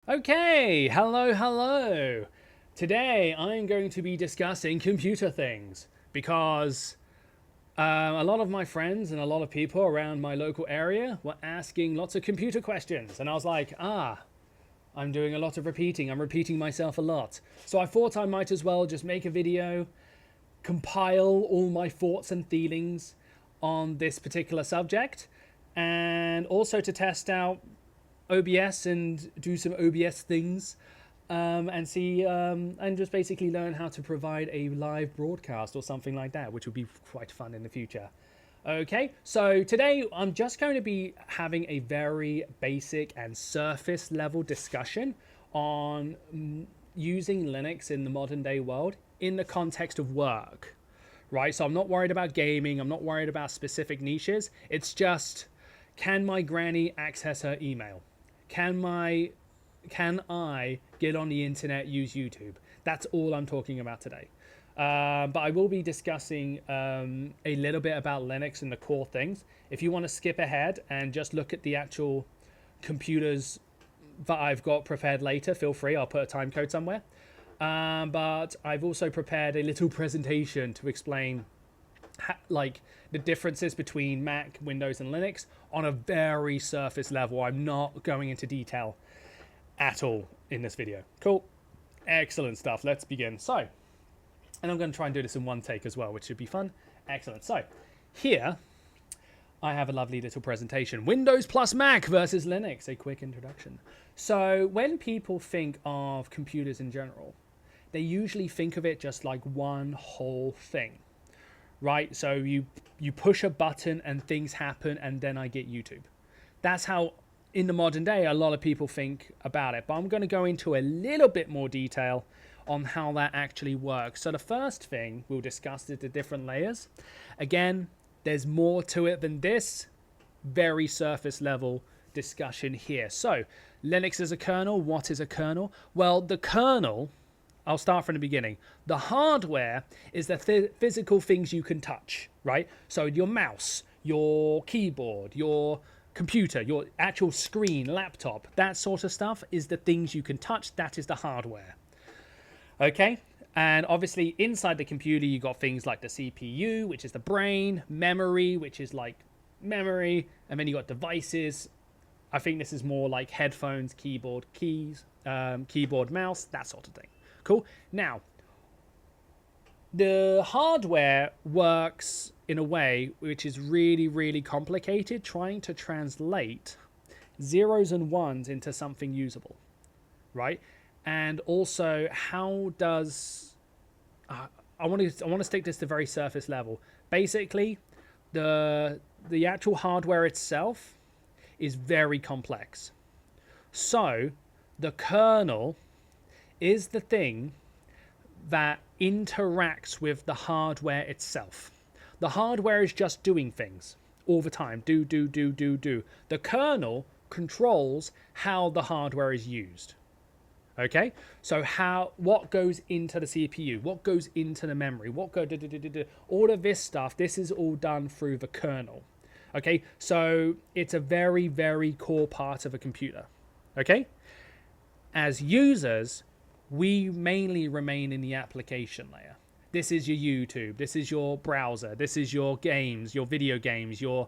Okay, hello. Today I'm going to be discussing computer things because a lot of my friends and a lot of people around my local area were asking lots of computer questions. And I was like, I'm doing a lot of repeating. I'm repeating myself a lot. So I thought I might as well just make a video, compile all my thoughts and feelings on this particular subject, and also to test out OBS and do some OBS things, and see and just basically learn how to provide a live broadcast or something like that, which would be quite fun in the future. Okay, so today I'm just going to be having a very basic and surface level discussion on using Linux in the modern day world in the context of work, right? So I'm not worried about gaming, I'm not worried about specific niches. It's just, can my granny access her email? Can I get on the internet, use YouTube? That's all I'm talking about today. But I will be discussing a little bit about Linux and the core things. If you want to skip ahead and just look at the actual computers that I've got prepared later, feel free. I'll put a time code somewhere. But I've also prepared a little presentation to explain like the differences between Mac, Windows, and Linux on a very surface level. I'm not going into detail at all in this video. Cool. Excellent stuff. Let's begin. So, and I'm going to try and do this in one take as well, which should be fun. Excellent. So, here I have a lovely little presentation. Windows plus Mac versus Linux, a quick introduction. So, when people think of computers in general, they usually think of it just like one whole thing. Right, so you push a button and things happen, and then I get YouTube. That's how, in the modern day, a lot of people think about it. But I'm going to go into a little bit more detail on how that actually works. So the first thing we'll discuss is the different layers. Again, there's more to it than this. Very surface level discussion here. So Linux is a kernel. What is a kernel? Well, the kernel, I'll start from the beginning. The hardware is the physical things you can touch, right? So your mouse, your keyboard, your computer, your actual screen, laptop, that sort of stuff is the things you can touch. That is the hardware. Okay? And obviously inside the computer, you got things like the CPU, which is the brain, memory, which is like memory, and then you got devices. I think this is more like headphones, keyboard, keys, keyboard, mouse, that sort of thing. Cool. Now, the hardware works in a way which is really, really complicated, trying to translate zeros and ones into something usable, right? And also, how does I want to stick this to very surface level. Basically, the actual hardware itself is very complex. So, the kernel is the thing that interacts with the hardware itself. The hardware is just doing things all the time. Do. The kernel controls how the hardware is used. Okay? So what goes into the CPU? What goes into the memory? All of this stuff, this is all done through the kernel. Okay? So it's a very, very core part of a computer. Okay? As users, we mainly remain in the application layer. This is your YouTube. This is your browser. This is your games, your video games, your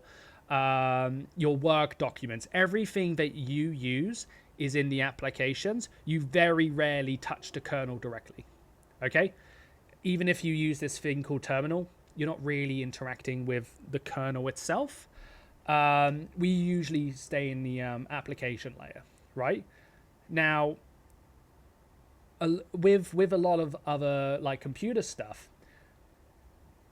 work documents. Everything that you use is in the applications. You very rarely touch the kernel directly. Okay? Even if you use this thing called terminal, you're not really interacting with the kernel itself. We usually stay in the application layer, right? Now, with a lot of other like computer stuff,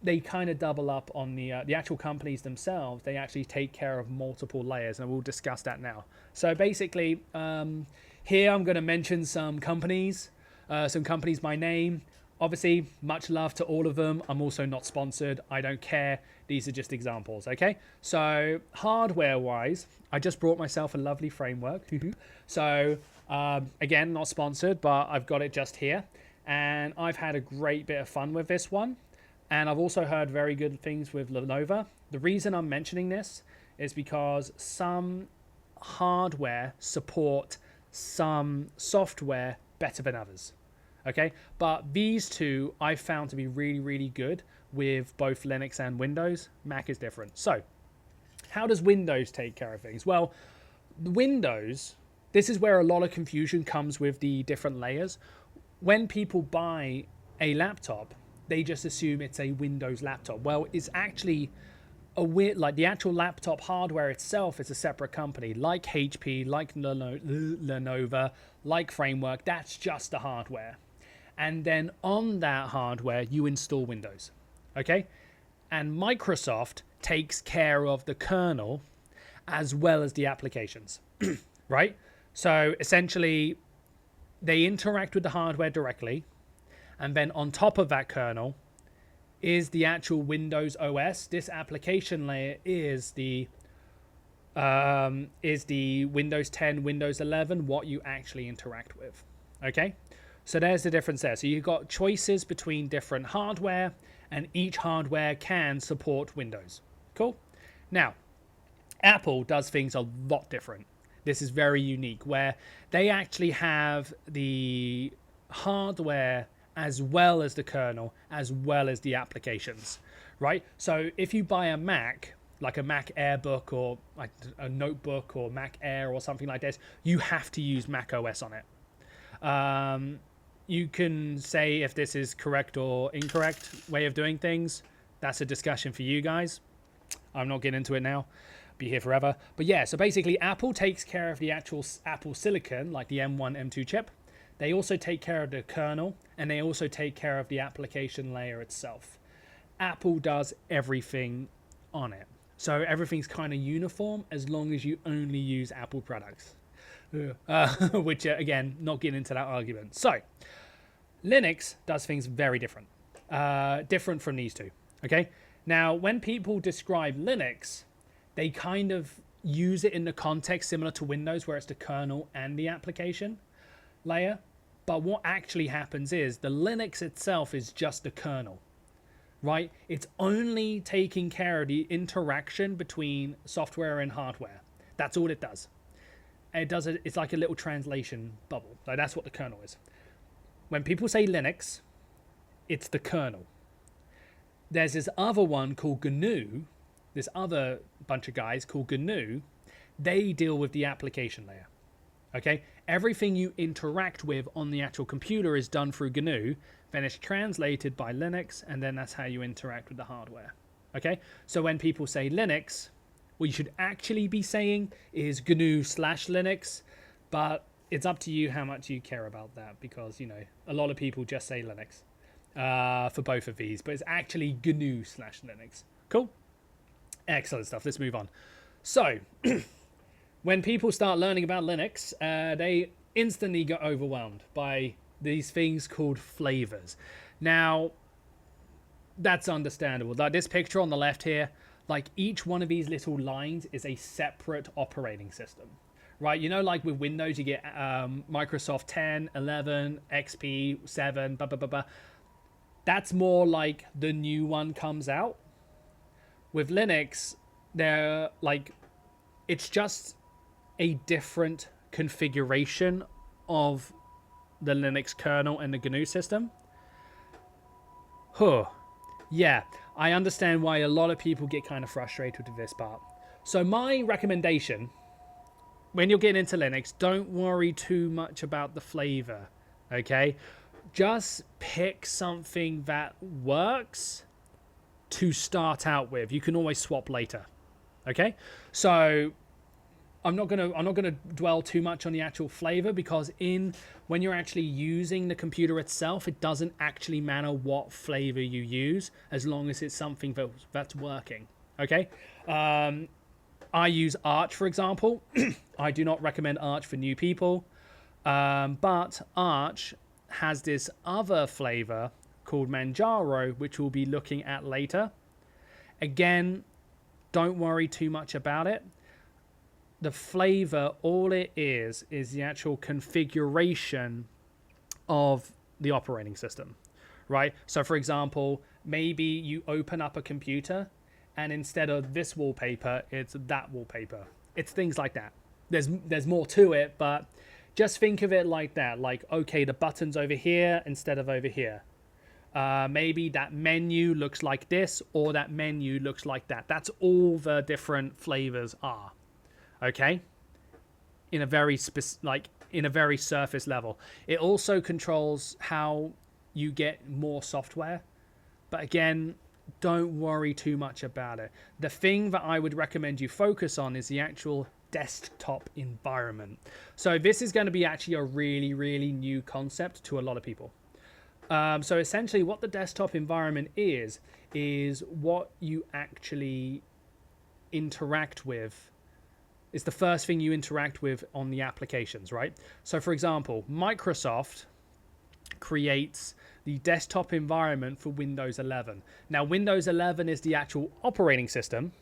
they kind of double up on the actual companies themselves. They actually take care of multiple layers, and we'll discuss that now. So basically, here I'm going to mention some companies by name. Obviously, much love to all of them. I'm also not sponsored. I don't care. These are just examples, okay? So hardware-wise, I just brought myself a lovely framework. So again, not sponsored, but I've got it just here. And I've had a great bit of fun with this one. And I've also heard very good things with Lenovo. The reason I'm mentioning this is because some hardware support some software better than others. Okay, but these two I found to be really, really good with both Linux and Windows. Mac is different. So how does Windows take care of things? Well, Windows, this is where a lot of confusion comes with the different layers. When people buy a laptop, they just assume it's a Windows laptop. Well, it's actually like the actual laptop hardware itself is a separate company, like HP, like Lenovo, like Framework. That's just the hardware. And then on that hardware, you install Windows. Okay? And Microsoft takes care of the kernel as well as the applications, right? So essentially, they interact with the hardware directly, and then on top of that kernel is the actual Windows OS. This application layer is the Windows 10, Windows 11, what you actually interact with. Okay, so there's the difference there. So you've got choices between different hardware, and each hardware can support Windows. Cool. Now, Apple does things a lot different. This is very unique, where they actually have the hardware as well as the kernel, as well as the applications, right? So if you buy a Mac, like a Mac Airbook or like a notebook or Mac Air or something like this, you have to use Mac OS on it. You can say if this is correct or incorrect way of doing things. That's a discussion for you guys. I'm not getting into it now. Be here forever. But yeah, so basically Apple takes care of the actual Apple silicon, like the M1, M2 chip. They also take care of the kernel, and they also take care of the application layer itself. Apple does everything on it. So everything's kind of uniform as long as you only use Apple products. Which, again, not getting into that argument. So, Linux does things very different. Different from these two. Okay? Now, when people describe Linux, they kind of use it in the context similar to Windows, where it's the kernel and the application layer. But what actually happens is the Linux itself is just the kernel, right? It's only taking care of the interaction between software and hardware. That's all it does. It's like a little translation bubble. So that's what the kernel is. When people say Linux, it's the kernel. There's this other one called GNU, this other bunch of guys called GNU. They deal with the application layer. Okay, everything you interact with on the actual computer is done through GNU, then it's translated by Linux, and then that's how you interact with the hardware. Okay, so when people say Linux, what you should actually be saying is GNU/Linux, but it's up to you how much you care about that, because, you know, a lot of people just say Linux for both of these, but it's actually GNU/Linux. Cool? Excellent stuff. Let's move on. So, when people start learning about Linux, they instantly get overwhelmed by these things called flavors. Now, that's understandable. Like this picture on the left here, like each one of these little lines is a separate operating system, right? You know, like with Windows, you get Microsoft 10, 11, XP, 7, blah, blah, blah, blah. That's more like the new one comes out. With Linux, they're like, it's just a different configuration of the Linux kernel and the GNU system. Yeah, I understand why a lot of people get kind of frustrated with this part. So my recommendation, when you're getting into Linux, don't worry too much about the flavor, okay? Just pick something that works to start out with. You can always swap later, okay? So I'm not gonna dwell too much on the actual flavor, because when you're actually using the computer itself, it doesn't actually matter what flavor you use as long as it's something that's working. Okay, I use Arch, for example. I do not recommend Arch for new people, but Arch has this other flavor called Manjaro, which we'll be looking at later. Again, don't worry too much about it. The flavor, all it is the actual configuration of the operating system, right? So for example, maybe you open up a computer and instead of this wallpaper, it's that wallpaper. It's things like that. There's more to it, but Just think of it like that. Like, okay, the button's over here instead of over here. Maybe that menu looks like this, or that menu looks like that. That's all the different flavors are. Okay? In a very in a very surface level. It also controls how you get more software. But again, don't worry too much about it. The thing that I would recommend you focus on is the actual desktop environment. So this is going to be actually a really, really new concept to a lot of people. So essentially what the desktop environment is what you actually interact with. It's the first thing you interact with on the applications, right? So for example, Microsoft creates the desktop environment for Windows 11. Now, Windows 11 is the actual operating system,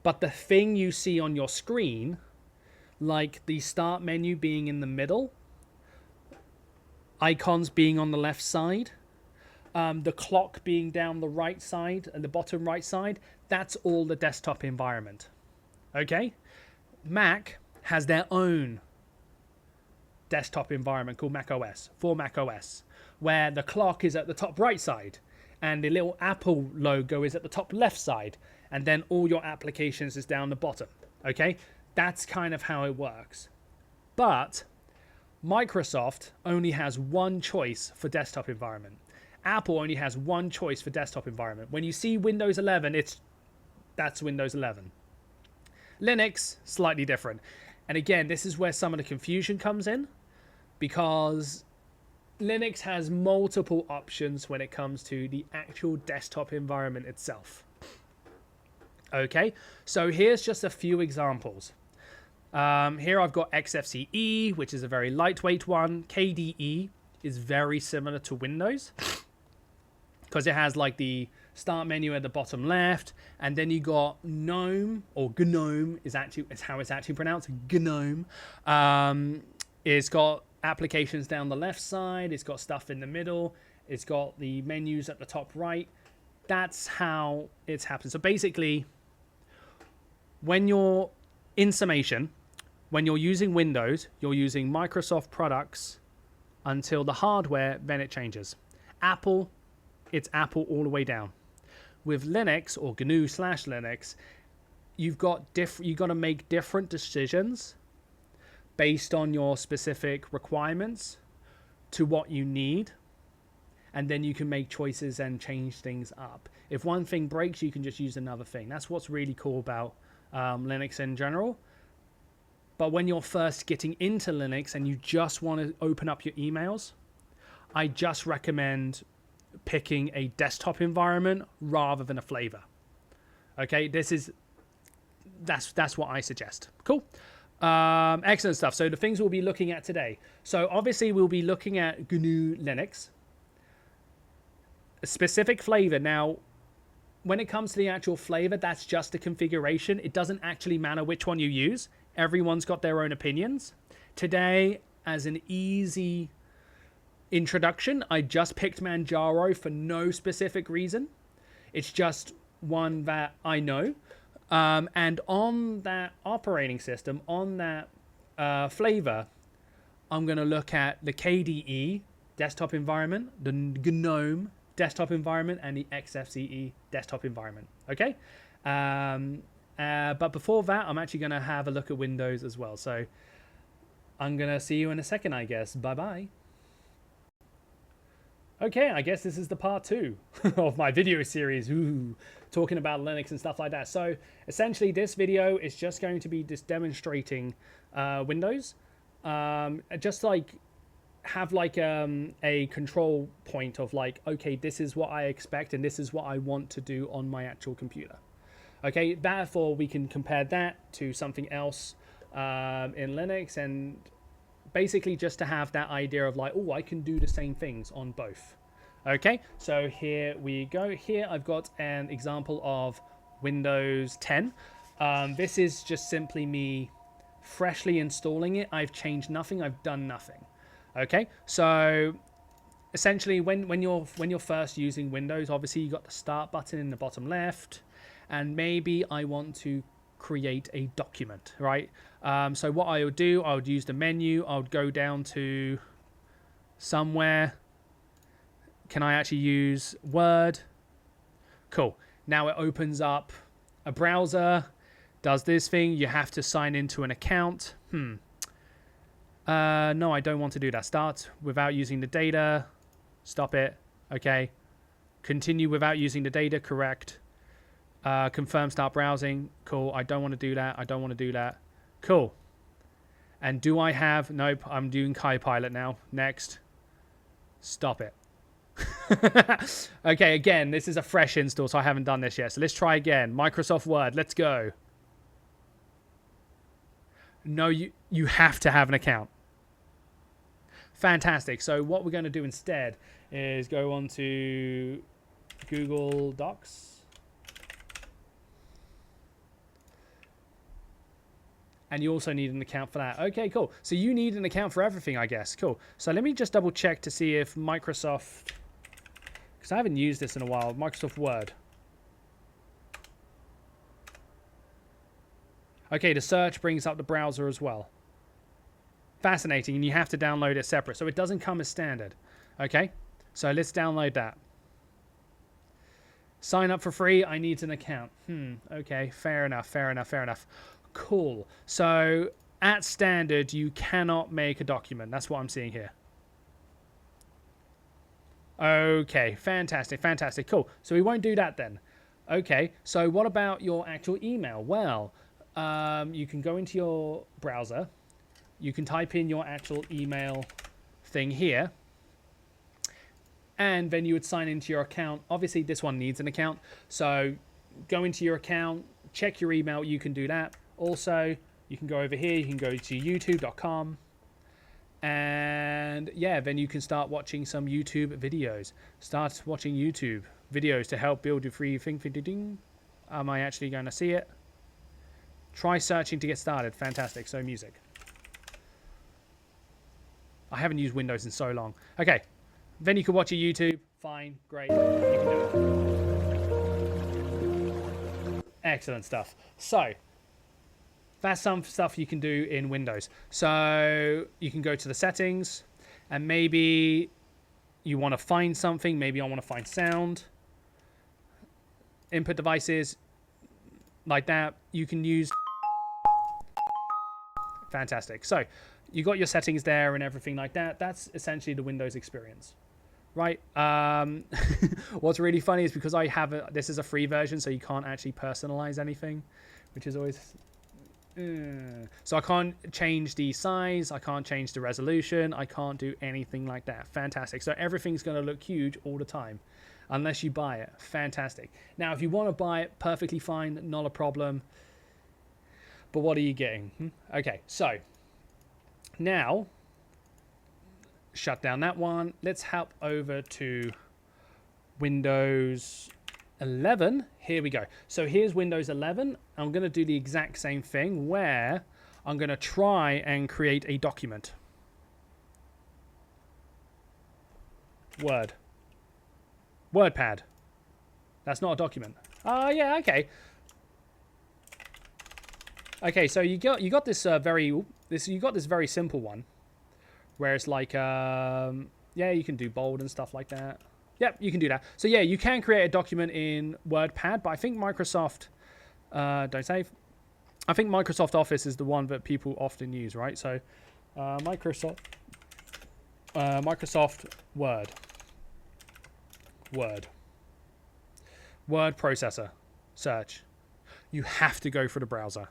but the thing you see on your screen, like the start menu being in the middle, icons being on the left side, the clock being down the right side and the bottom right side, that's all the desktop environment. Okay? Mac has their own desktop environment called Mac OS, for Mac OS, where the clock is at the top right side and the little Apple logo is at the top left side, and then all your applications is down the bottom. Okay? That's kind of how it works. But Microsoft only has one choice for desktop environment. Apple only has one choice for desktop environment. When you see Windows 11, that's Windows 11. Linux, slightly different. And again, this is where some of the confusion comes in, because Linux has multiple options when it comes to the actual desktop environment itself. Okay, so here's just a few examples. Here I've got XFCE, which is a very lightweight one. KDE is very similar to Windows because it has like the start menu at the bottom left, and then you got GNOME, or GNOME is how it's actually pronounced. GNOME. It's got applications down the left side. It's got stuff in the middle. It's got the menus at the top right. That's how it's happened. So basically, when you're in summation, when you're using Windows, you're using Microsoft products until the hardware, then it changes. Apple, it's Apple all the way down. With Linux or GNU/Linux, you've got to make different decisions based on your specific requirements to what you need, and then you can make choices and change things up. If one thing breaks, you can just use another thing. That's what's really cool about Linux in general. But when you're first getting into Linux and you just want to open up your emails, I just recommend picking a desktop environment rather than a flavor. Okay, that's what I suggest. Cool. Excellent stuff. So the things we'll be looking at today. So obviously we'll be looking at GNU Linux, a specific flavor. Now, when it comes to the actual flavor, that's just a configuration. It doesn't actually matter which one you use. Everyone's got their own opinions. Today, as an easy introduction, I just picked Manjaro for no specific reason. It's just one that I know. And on that operating system, on that flavor, I'm going to look at the KDE desktop environment, the GNOME desktop environment, and the XFCE desktop environment. Okay? But before that, I'm actually going to have a look at Windows as well. So I'm going to see you in a second, I guess. Bye-bye. Okay, I guess this is the part 2 of my video series, talking about Linux and stuff like that. So essentially this video is just going to be just demonstrating Windows. Just like have like a control point of like, okay, this is what I expect and this is what I want to do on my actual computer. Okay, therefore we can compare that to something else in Linux, and basically just to have that idea of like, oh, I can do the same things on both. Okay, so here we go. Here I've got an example of Windows 10. This is just simply me freshly installing it. I've changed nothing. I've done nothing. Okay, so essentially when you're first using Windows, obviously you got the start button in the bottom left, and maybe I want to create a document, right? So what I would do, I would use the menu. I would go down to somewhere. Can I actually use Word? Cool. Now it opens up a browser, does this thing. You have to sign into an account. No, I don't want to do that. Start without using the data. Stop it. Okay. Continue without using the data. Correct. Confirm start browsing. Cool. I don't want to do that. I don't want to do that. Cool. And do I have... Nope. I'm doing KaiPilot now. Next. Stop it. Okay, again, this is a fresh install, so I haven't done this yet. So let's try again. Microsoft Word. Let's go. No, you have to have an account. Fantastic. So what we're going to do instead is go on to Google Docs. And you also need an account for that. Okay, cool. So you need an account for everything, I guess. Cool. So let me just double check to see if Microsoft... Because I haven't used this in a while. Microsoft Word. Okay, the search brings up the browser as well. Fascinating, and you have to download it separate. So it doesn't come as standard. Okay, so let's download that. Sign up for free. I need an account. Okay, fair enough, fair enough, fair enough. Cool. So at standard, you cannot make a document. That's what I'm seeing here. Okay, fantastic, fantastic, cool. So we won't do that then. Okay, so what about your actual email? Well, you can go into your browser. You can type in your actual email thing here. And then you would sign into your account. Obviously, this one needs an account. So go into your account, check your email. You can do that. Also, you can go over here. You can go to youtube.com. And yeah, then you can start watching some YouTube videos. Start watching YouTube videos to help build your free thing. Am I actually going to see it? Try searching to get started. Fantastic. So music. I haven't used Windows in so long. Okay. Then you can watch your YouTube. Fine. Great. You can do it. Excellent stuff. So that's some stuff you can do in Windows. So you can go to the settings and maybe you want to find something. Maybe I want to find sound. Input devices like that. You can use. Fantastic. So you got your settings there and everything like that. That's essentially the Windows experience. Right. What's really funny is because I have this is a free version, so you can't actually personalize anything, which is always... So I can't change the size, I can't change the resolution, I can't do anything like that. Fantastic. So everything's going to look huge all the time unless you buy it. Fantastic. Now if you want to buy it, perfectly fine, not a problem. But what are you getting? Okay, so now shut down that one. Let's hop over to Windows 11. Here we go. So here's Windows 11. I'm going to do the exact same thing where I'm going to try and create a document. Word. WordPad. That's not a document. Oh, yeah, okay. Okay, so you got this very simple one where it's like yeah, you can do bold and stuff like that. Yep, you can do that. So yeah, you can create a document in WordPad, but I think Microsoft, don't save. I think Microsoft Office is the one that people often use, right? So Microsoft Word processor, search. You have to go for the browser.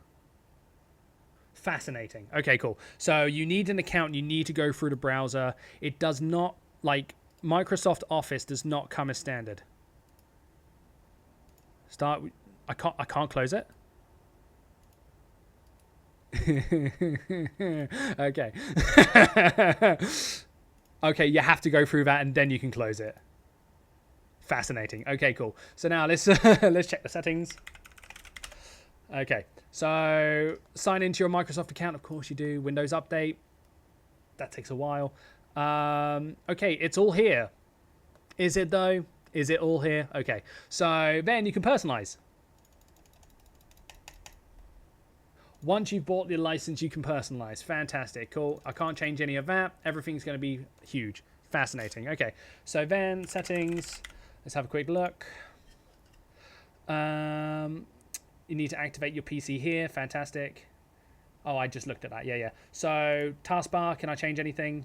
Fascinating. Okay, cool. So you need an account. You need to go through the browser. It does not, like, Microsoft Office does not come as standard. Start. I can't close it. Okay. Okay, you have to go through that and then you can close it. Fascinating. Okay, cool. So now let's let's check the settings. Okay, so sign into your Microsoft account. Of course you do. Windows Update. That takes a while. Okay, it's all here. Is it though? Is it all here? Okay, so then you can personalize. Once you've bought the license, you can personalize. Fantastic. Cool. I can't change any of that. Everything's going to be huge. Fascinating. Okay. So then settings. Let's have a quick look. You need to activate your PC here. Fantastic. Oh, I just looked at that. Yeah. So taskbar, can I change anything?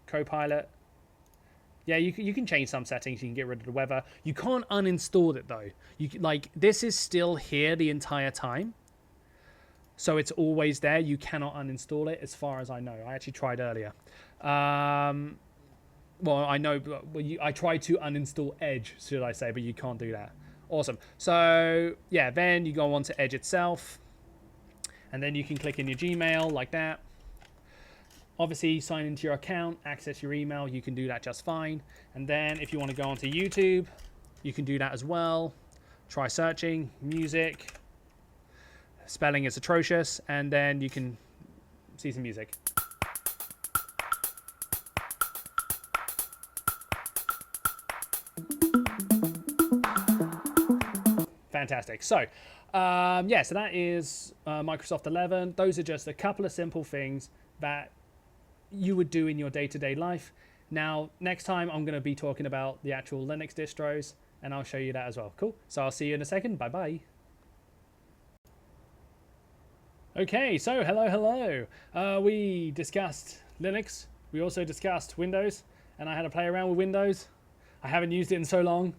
Copilot. Yeah, you can change some settings. You can get rid of the weather. You can't uninstall it though. This is still here the entire time. So it's always there. You cannot uninstall it as far as I know. I actually tried earlier. Well, I know, I tried to uninstall Edge, should I say, but you can't do that. Awesome. So, yeah, then you go on to Edge itself. And then you can click in your Gmail like that. Obviously, sign into your account, access your email. You can do that just fine. And then if you want to go onto YouTube, you can do that as well. Try searching, music. Spelling is atrocious. And then you can see some music. Fantastic. So, yeah, so that is Microsoft 11. Those are just a couple of simple things that you would do in your day-to-day life. Now, next time I'm going to be talking about the actual Linux distros, and I'll show you that as well. Cool. So I'll see you in a second. Bye-bye. Okay, so hello. We discussed Linux. We also discussed Windows, and I had to play around with Windows. I haven't used it in so long.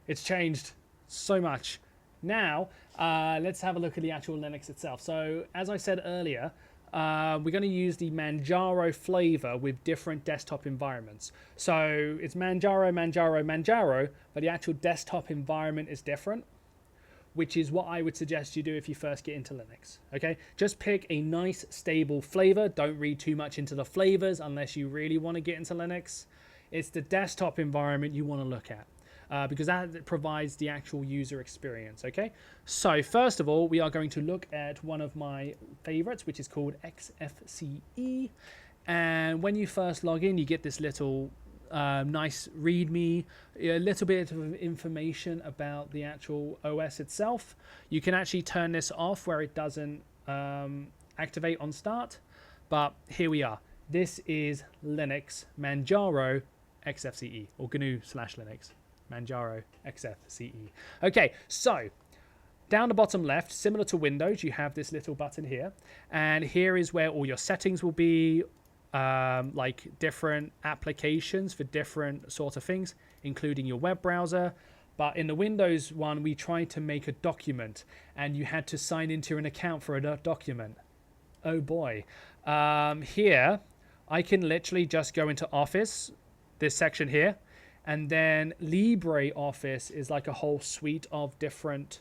It's changed so much. Now, let's have a look at the actual Linux itself. So, as I said earlier, we're going to use the Manjaro flavor with different desktop environments. So, it's Manjaro, but the actual desktop environment is different, which is what I would suggest you do if you first get into Linux. Okay, just pick a nice, stable flavor. Don't read too much into the flavors unless you really want to get into Linux. It's the desktop environment you want to look at. Because that provides the actual user experience, okay? So first of all, we are going to look at one of my favorites, which is called XFCE. And when you first log in, you get this little nice README, a little bit of information about the actual OS itself. You can actually turn this off where it doesn't activate on start, but here we are. This is Linux Manjaro XFCE, or GNU/Linux. Manjaro XFCE. Okay, so down the bottom left, similar to Windows, you have this little button here, and here is where all your settings will be, like different applications for different sort of things, including your web browser. But in the Windows one, we tried to make a document, and you had to sign into an account for a document. Oh boy. Here, I can literally just go into Office, this section here, and then LibreOffice is like a whole suite of different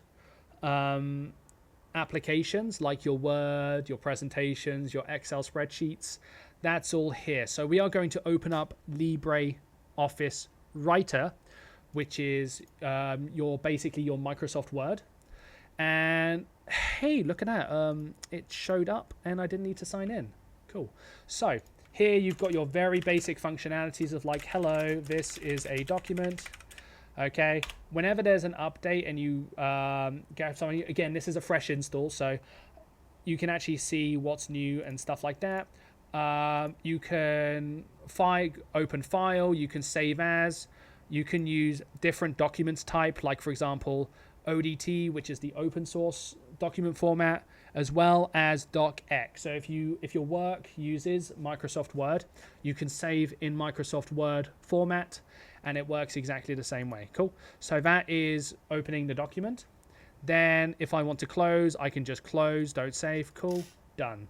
applications, like your Word, your presentations, your Excel spreadsheets. That's all here. So we are going to open up LibreOffice Writer, which is basically your Microsoft Word. And hey, look at that. It showed up and I didn't need to sign in. Cool. So here you've got your very basic functionalities of like, hello, this is a document. Okay, whenever there's an update and you get something, again, this is a fresh install, so you can actually see what's new and stuff like that. You can open file, you can save as, you can use different documents type, like for example, ODT, which is the open source document format, as well as docx. So if your work uses Microsoft Word, you can save in Microsoft Word format, and it works exactly the same way. Cool. So that is opening the document. Then if I want to close, I can just close, don't save. Cool. Done.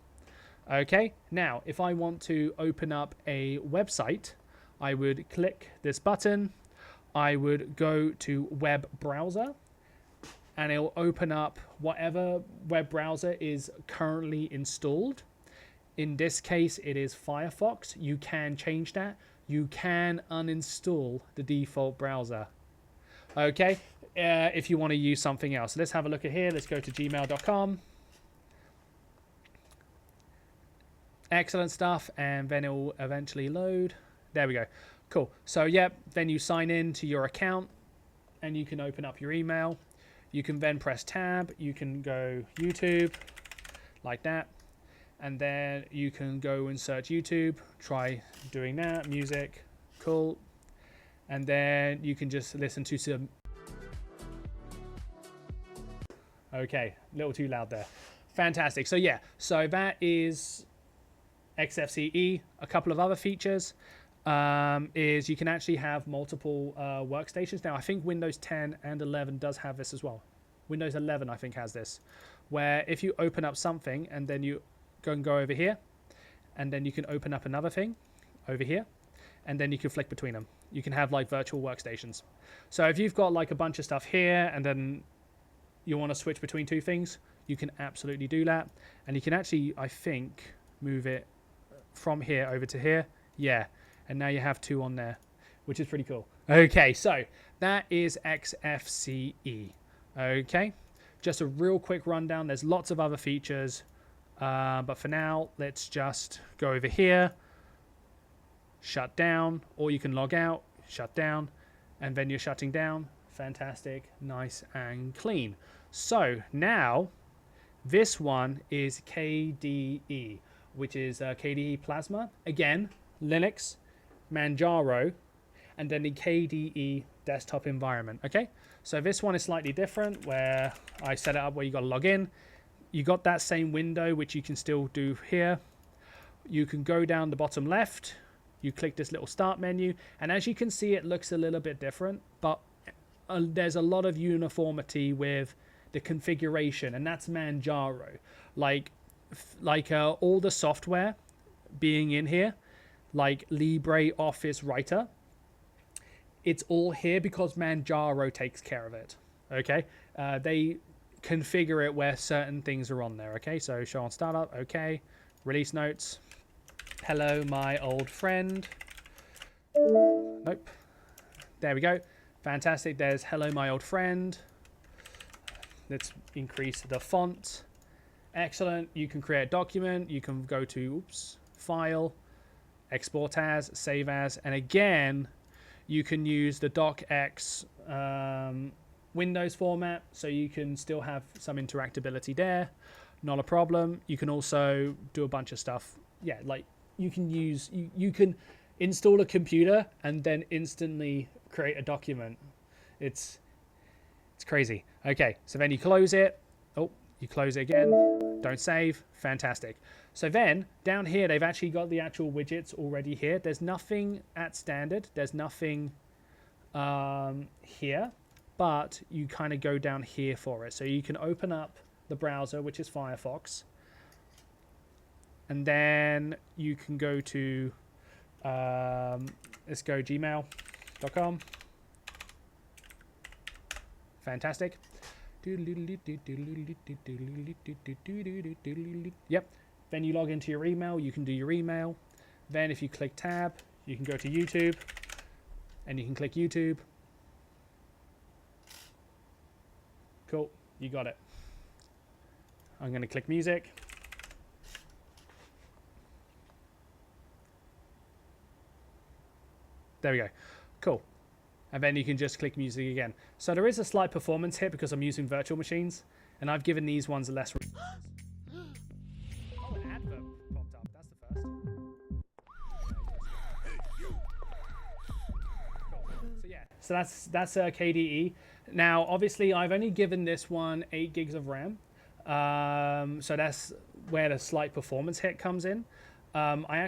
Okay. Now, if I want to open up a website, I would click this button. I would go to web browser, and it'll open up whatever web browser is currently installed. In this case, it is Firefox. You can change that. You can uninstall the default browser. Okay, if you want to use something else. So let's have a look at here. Let's go to gmail.com. Excellent stuff, and then it will eventually load. There we go. Cool. So, yep, then you sign in to your account, and you can open up your email. You can then press tab. You can go YouTube. like that. And then you can go and search YouTube, try doing that, music, cool. And then you can just listen to some. Okay, a little too loud there. Fantastic. So yeah, so that is XFCE. A couple of other features is you can actually have multiple workstations. Now I think Windows 10 and 11 does have this as well. Windows 11 I think has this, where if you open up something and then you go over here, and then you can open up another thing over here, and then you can flick between them. You can have like virtual workstations. So if you've got like a bunch of stuff here and then you want to switch between two things, you can absolutely do that. And you can actually, I think, move it from here over to here. Yeah, and now you have two on there, which is pretty cool. Okay, so that is XFCE. Okay, just a real quick rundown. There's lots of other features. But for now, let's just go over here, shut down, or you can log out, shut down, and then you're shutting down. Fantastic, nice and clean. So now, this one is KDE, which is KDE Plasma. Again, Linux, Manjaro, and then the KDE desktop environment. Okay, so this one is slightly different, where I set it up where you got to log in. You got that same window, which you can still do here. You can go down the bottom left. You click this little start menu. And as you can see, it looks a little bit different. But there's a lot of uniformity with the configuration. And that's Manjaro. Like all the software being in here, like LibreOffice Writer, it's all here because Manjaro takes care of it. Okay? They configure it where certain things are on there. Okay, so show on startup. Okay, release notes. Hello, my old friend. Nope. There we go. Fantastic. There's hello, my old friend. Let's increase the font. Excellent. You can create a document. You can go to file, export as, save as, and again, you can use the docx Windows format, so you can still have some interactability there. Not a problem. You can also do a bunch of stuff. Yeah, like you can use, you can install a computer and then instantly create a document. It's crazy. Okay, so then you close it. Oh, you close it again. Don't save. Fantastic. So then down here, they've actually got the actual widgets already here. There's nothing at standard. There's nothing here. But you kind of go down here for it. So you can open up the browser, which is Firefox. And then you can go to, let's go gmail.com. Fantastic. Yep. Then you log into your email. You can do your email. Then if you click tab, you can go to YouTube. And you can click YouTube. Cool, you got it. I'm going to click music. There we go. Cool. And then you can just click music again. So there is a slight performance hit because I'm using virtual machines, and I've given these ones a less. Oh, an advert popped up. That's the first. Cool. So yeah, so that's KDE. Now, obviously, I've only given this one 8 gigs of RAM. So that's where the slight performance hit comes in. I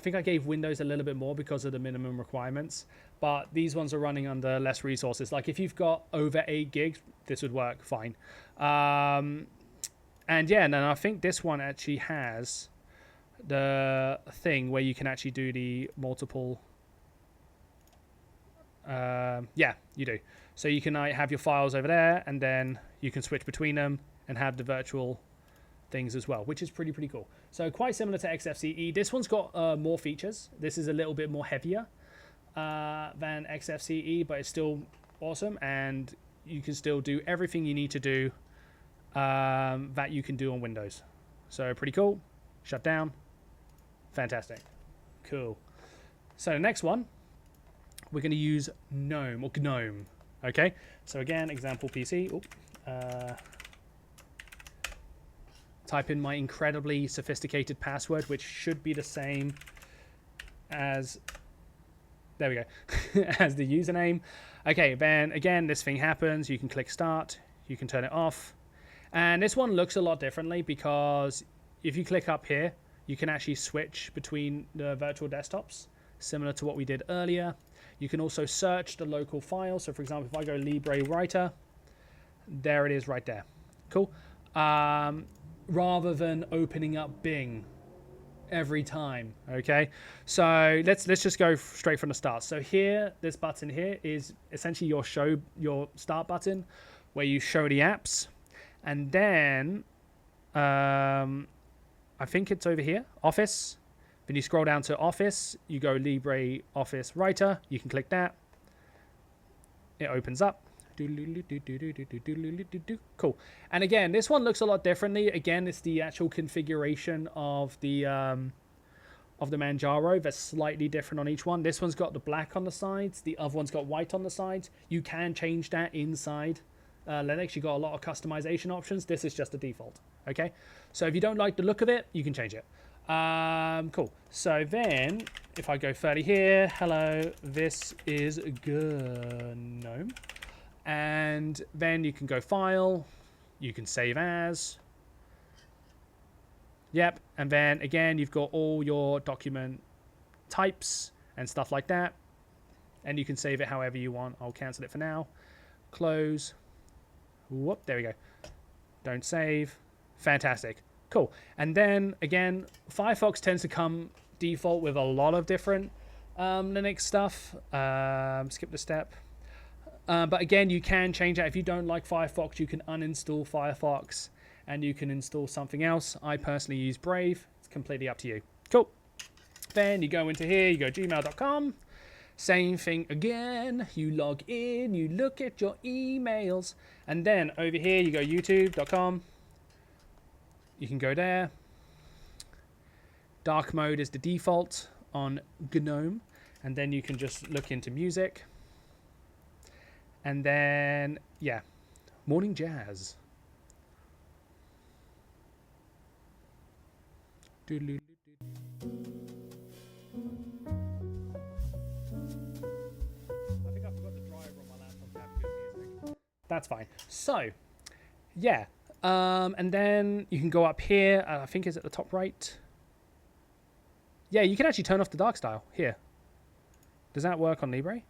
think I gave Windows a little bit more because of the minimum requirements. But these ones are running under less resources. Like if you've got over 8 gigs, this would work fine. And yeah, and then I think this one actually has the thing where you can actually do the multiple. Yeah, you do. So you can have your files over there, and then you can switch between them and have the virtual things as well, which is pretty cool. So quite similar to XFCE. This one's got more features. This is a little bit more heavier than XFCE, but it's still awesome, and you can still do everything you need to do that you can do on Windows. So pretty cool. Shut down. Fantastic. Cool. So the next one, we're going to use GNOME, or GNOME. Okay, so again, example PC. type in my incredibly sophisticated password, which should be the same as, there we go, as the username. Okay, then again, this thing happens. You can click start. You can turn it off. And this one looks a lot differently because if you click up here, you can actually switch between the virtual desktops, similar to what we did earlier. You can also search the local file. So for example, if I go Libre Writer, there it is right there. Cool. Rather than opening up Bing every time. Okay, so let's just go straight from the start. So here, this button here is essentially your start button, where you show the apps, and then I think it's over here, Office. Then you scroll down to Office, you go Libre Office Writer, you can click that. It opens up. Cool. And again, this one looks a lot differently. Again, it's the actual configuration of the Manjaro that's slightly different on each one. This one's got the black on the sides, the other one's got white on the sides. You can change that inside Linux. You got a lot of customization options. This is just the default. Okay, so if you don't like the look of it, you can change it. Cool. So then if I go further here, hello, this is GNOME. And then you can go file, you can save as. Yep, and then again, you've got all your document types and stuff like that. And you can save it however you want. I'll cancel it for now. Close. Whoop, there we go. Don't save. Fantastic. Cool. And then again, Firefox tends to come default with a lot of different Linux stuff. Skip the step. But again, you can change that. If you don't like Firefox, you can uninstall Firefox and you can install something else. I personally use Brave. It's completely up to you. Cool. Then you go into here, you go gmail.com. Same thing again. You log in, you look at your emails. And then over here, you go youtube.com. You can go there. Dark mode is the default on GNOME. And then you can just look into music. And then, yeah, Morning Jazz. I think I forgot the driver on my laptop to have good music. That's fine. So, yeah. And then you can go up here. I think it's at the top right. Yeah, you can actually turn off the dark style here. Does that work on Libre?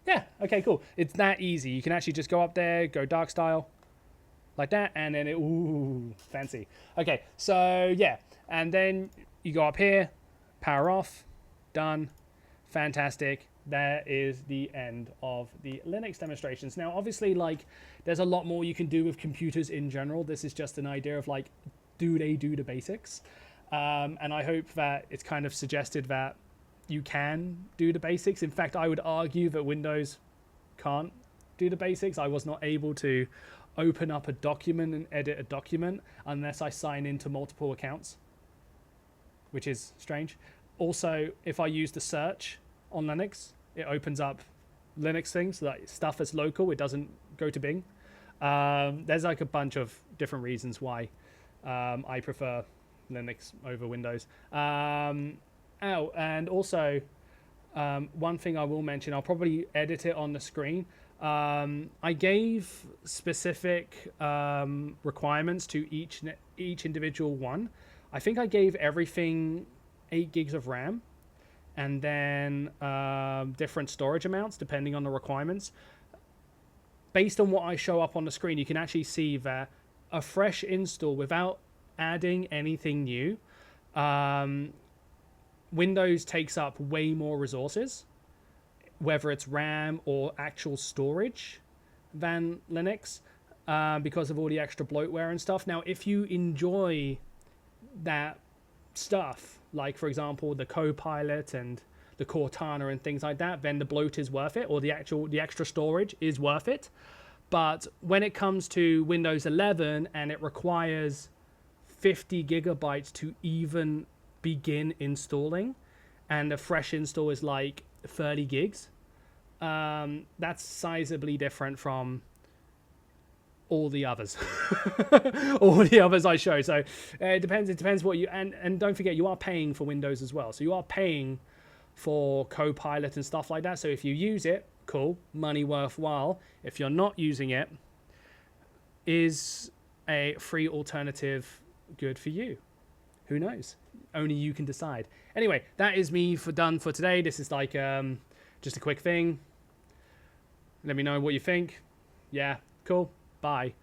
Yeah, okay, cool. It's that easy. You can actually just go up there, go dark style, like that, and then it, ooh, fancy. Okay, so yeah, and then you go up here, power off, done, fantastic. That is the end of the Linux demonstrations. Now, obviously, like, there's a lot more you can do with computers in general. This is just an idea of, like, do they do the basics? And I hope that it's kind of suggested that you can do the basics. In fact, I would argue that Windows can't do the basics. I was not able to open up a document and edit a document unless I sign into multiple accounts, which is strange. Also, if I use the search on Linux, it opens up Linux things, like stuff that's local. It doesn't go to Bing. There's like a bunch of different reasons why I prefer Linux over Windows. Oh, and also, one thing I will mention, I'll probably edit it on the screen. I gave specific requirements to each individual one. I think I gave everything 8 gigs of RAM, and then different storage amounts depending on the requirements. Based on what I show up on the screen, you can actually see that a fresh install without adding anything new, Windows takes up way more resources, whether it's RAM or actual storage, than Linux, because of all the extra bloatware and stuff. Now, if you enjoy that stuff, like for example the Copilot and the Cortana and things like that, then the bloat is worth it, or the extra storage is worth it. But when it comes to Windows 11 and it requires 50 gigabytes to even begin installing, and a fresh install is like 30 gigs, that's sizably different from all the others. All the others I show. So it depends what you, and don't forget, you are paying for Windows as well. So you are paying for Copilot and stuff like that. So if you use it, cool, money worthwhile. If you're not using it, is a free alternative good for you? Who knows? Only you can decide. Anyway, that is me done for today. This is like just a quick thing. Let me know what you think. Yeah, cool. Bye.